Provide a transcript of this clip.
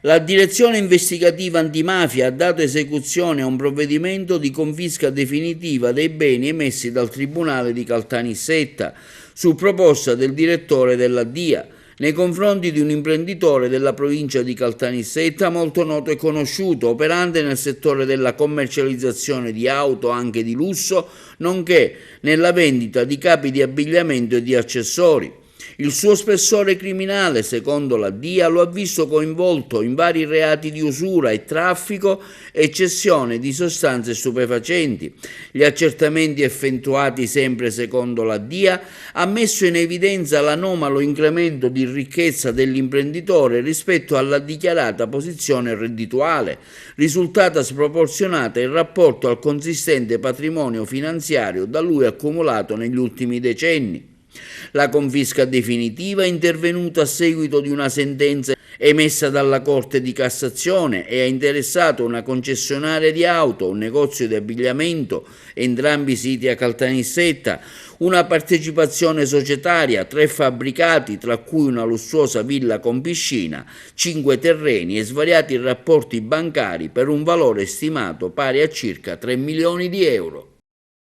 La direzione investigativa antimafia ha dato esecuzione a un provvedimento di confisca definitiva dei beni emessi dal Tribunale di Caltanissetta su proposta del direttore della DIA nei confronti di un imprenditore della provincia di Caltanissetta molto noto e conosciuto, operante nel settore della commercializzazione di auto anche di lusso, nonché nella vendita di capi di abbigliamento e di accessori. Il suo spessore criminale, secondo la DIA, lo ha visto coinvolto in vari reati di usura e traffico e cessione di sostanze stupefacenti. Gli accertamenti effettuati sempre secondo la DIA hanno messo in evidenza l'anomalo incremento di ricchezza dell'imprenditore rispetto alla dichiarata posizione reddituale, risultata sproporzionata in rapporto al consistente patrimonio finanziario da lui accumulato negli ultimi decenni. La confisca definitiva è intervenuta a seguito di una sentenza emessa dalla Corte di Cassazione e ha interessato una concessionaria di auto, un negozio di abbigliamento, entrambi siti a Caltanissetta, una partecipazione societaria, 3 fabbricati, tra cui una lussuosa villa con piscina, 5 terreni e svariati rapporti bancari per un valore stimato pari a circa 3 milioni di euro.